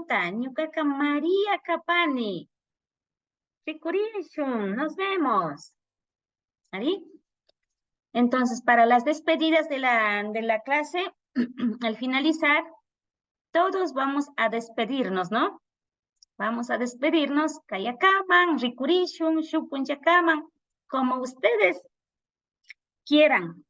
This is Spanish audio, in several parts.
alituta, ñukaqa María kapani. Rikurishun, nos vemos. ¿Ahí? Entonces, para las despedidas de la clase, al finalizar, todos vamos a despedirnos, ¿no? Vamos a despedirnos, kayakaman, rikurishun, shupunchakaman, como ustedes quieran,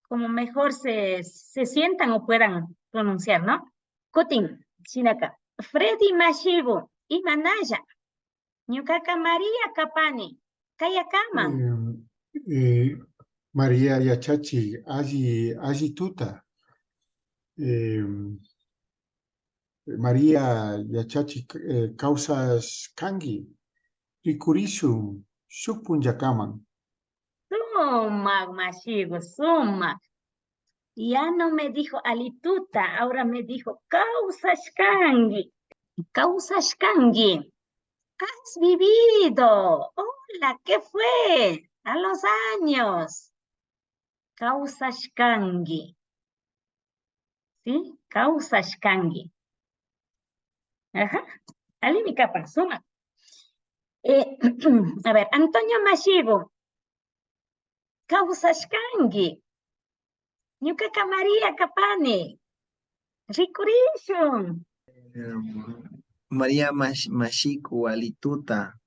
como mejor se sientan o puedan pronunciar, ¿no? Kutin, Shinaka, Freddy Mashigo, Imanaya, Ñukaka María Kapani, kayakaman. María Yachachi, allí tuta. María Yachachi, causas kangi, rikurishu, shukpun yakaman. Sumak, Mashigo, sumak. Ya no me dijo alituta, ahora me dijo causashkangi. Causashkangi. Has vivido. Hola, ¿qué fue? A los años. Causashkangi. ¿Sí? Causashkangi. Ajá. Ali mi capa, suma. A ver, Antonio Mashigo. Causashkangi. Ñukaqa María Kapani. Rikurishun. María Mashiku alituta.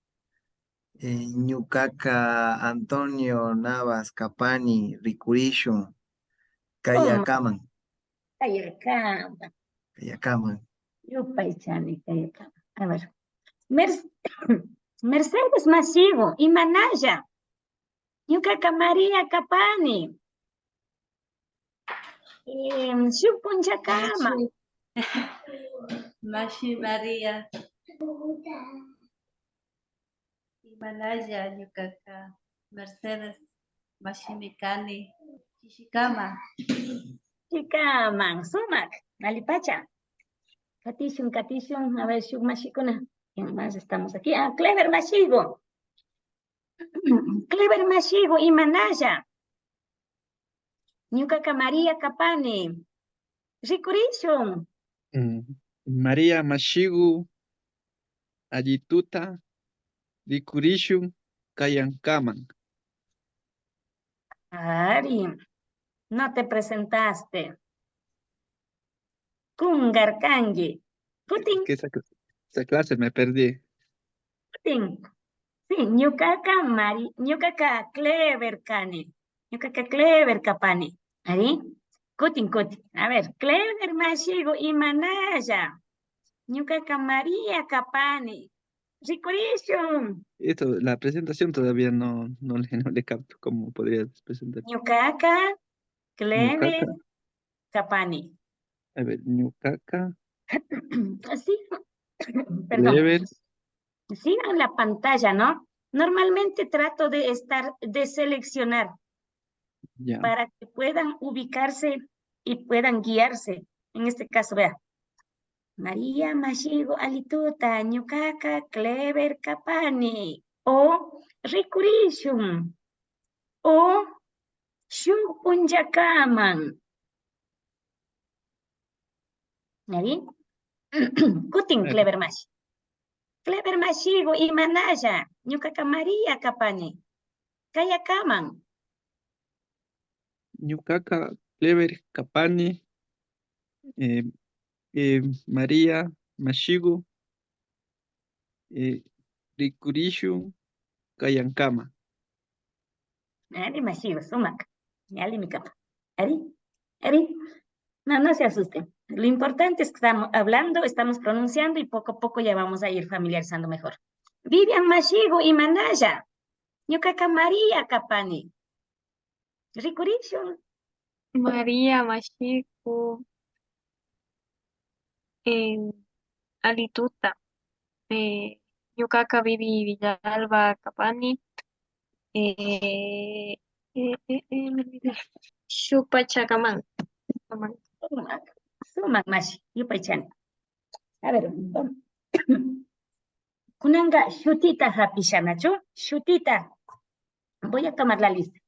Ñukaka Antonio Navas Capani Rikurishun Kayakaman. Kayakaman. Kayakaman. Yupaychani kayakaman. A ver. Mercedes Masigo, Imanaya. Ñukaqa María Kapani. Shupunchakama. Mashi María. Imanaya Ñukaka Mercedes Mashimikani Kishikama. Chikaman, sumak, alipacha. Katishun, a ver, shuk mashikuna. ¿Quién más estamos aquí? Ah, Clever Mashigo. Clever Mashigo, Imanaya. Ñukaqa María Kapani. Rikurishun. María Mashigu Allituta Rikurishun Kayankaman. Ari, no te presentaste. Kungar Kangi. Putin. Que esa clase me perdí. Putin. Sí, ñukaqa Clever Kani. Ñukaqa Clever Kapani. Ari. Kutin. A ver, Clever Mashigo Imanaya. Ñukaqa María Kapani. Rikurishun. Esto, la presentación todavía no le capto cómo podrías presentar. Ñukaqa Clever Ñucaca. Kapani. A ver, Ñucaca. Sí, perdón. Clever. Sigan la pantalla, ¿no? Normalmente trato de seleccionar Ya. para que puedan ubicarse y puedan guiarse. En este caso, vea. María Mashigo Alituta, Ñucaca Clever Kapani, o Rikurishun, o Shupunjakaman. ¿Ahí? Kutin Clever Mashi. Clever Mashigo Imanaya, Ñucaca María Kapani. Kayakaman. Ñucaca Clever Kapani. María Mashigu Rikurishun Kayankama. Ari Mashigo, sumak. Ali mi capa. Ari. No se asusten. Lo importante es que estamos hablando, estamos pronunciando y poco a poco ya vamos a ir familiarizando mejor. Vivian Mashigo y Manaya. Ñucaca María Kapani. Rikurishun. María Mashiku Alituta. Ñucaca Vivi Villalba Capani. Shupachakaman. Sumak Mashi. Yupaychani. A ver, vamos. Kunanga shutita hapishanachu. Shutita. Voy a tomar la lista.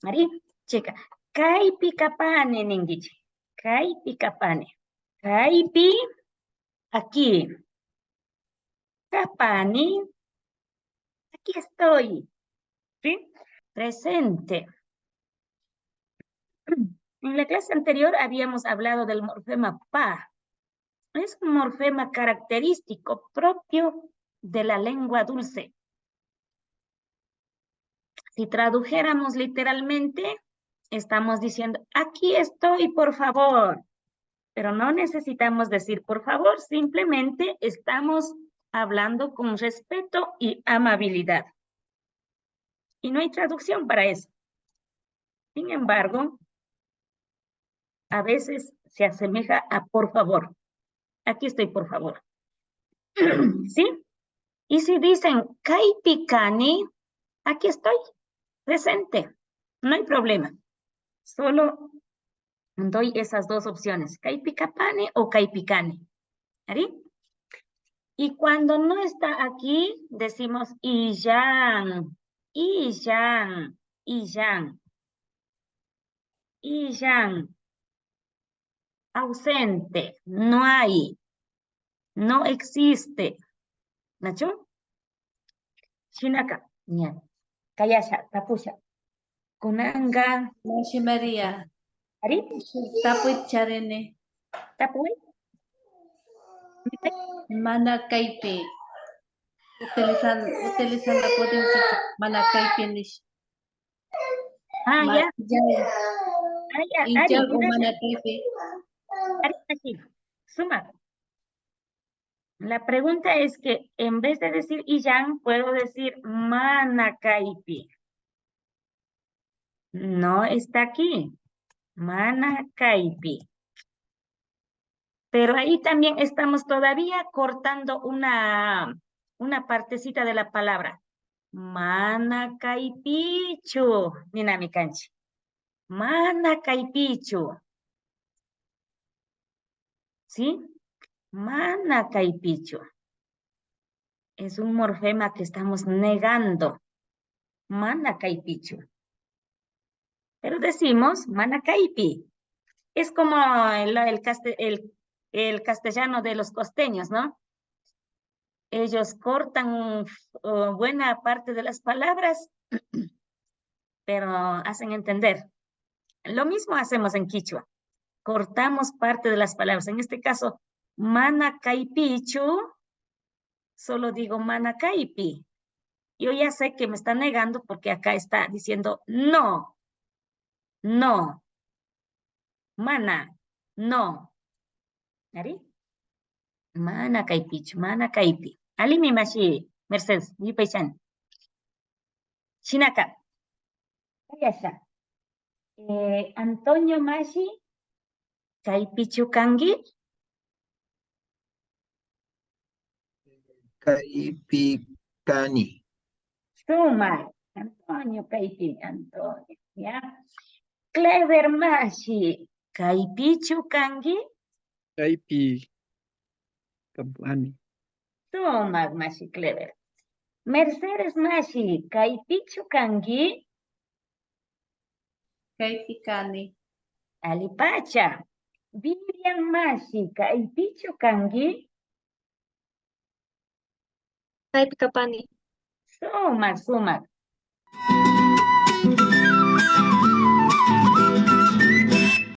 Mari, chica. Kaipi kapane ningichi. Kaipi kapane. Kaipi. Aquí. Kapani. Aquí estoy. ¿Sí? Presente. En la clase anterior habíamos hablado del morfema pa. Es un morfema característico propio de la lengua dulce. Si tradujéramos literalmente, estamos diciendo, aquí estoy, por favor. Pero no necesitamos decir por favor, simplemente estamos hablando con respeto y amabilidad. Y no hay traducción para eso. Sin embargo, a veces se asemeja a por favor. Aquí estoy, por favor. ¿Sí? Y si dicen kaipikani, aquí estoy, presente. No hay problema. Solo doy esas dos opciones, kaipikapane o kaipikani. ¿Ari? Y cuando no está aquí, decimos iyan, iyan, iyan, iyan. Ausente, no hay, no existe. ¿Nacho? Shinaka, ña. Kayasha, tapusha. Kunanga, Mashi María. ¿ari? Tapuit charene. ¿Tapuy? Mana kaipe. Utilizan la potencia. Mana kaipe nish. Ah, ya, Ya. ah, ya, Ari, Ijab o gracias. mana kaipe. Ari, aquí. Suma. La pregunta es que en vez de decir iyan, puedo decir manakaipi. No está aquí. Manakaipi. Pero ahí también estamos todavía cortando una partecita de la palabra. Manakaipichu. Nina mi canchi. Manakaipichu. ¿Sí? Manakaipichu. Es un morfema que estamos negando. Manakaipichu. Pero decimos manakaipi. Es como el castellano de los costeños, ¿no? Ellos cortan buena parte de las palabras, pero hacen entender. Lo mismo hacemos en Quichua. Cortamos parte de las palabras. En este caso, manakaipichu, solo digo manakaipi. Yo ya sé que me está negando porque acá está diciendo no, no, mana, no. ¿Ari? Manakaipichu, manakaipi. Alimi mashi, Mercedes, yipaychan. Shinaka. Ayasha. Antonio mashi, kaipichu kangi. Kaipikani. Suma. Antonio kaipi, Antonio. ¿Ya? Clever mashi, kaipichu kangi. Kaipi Kapani. Suma mashi, clever. Mercedes mashi, kaipichu kangi. Kaipi kani. Alipacha. Vivian mashi, kaipichu kangi. Kaipikapani. Sumak, sumak.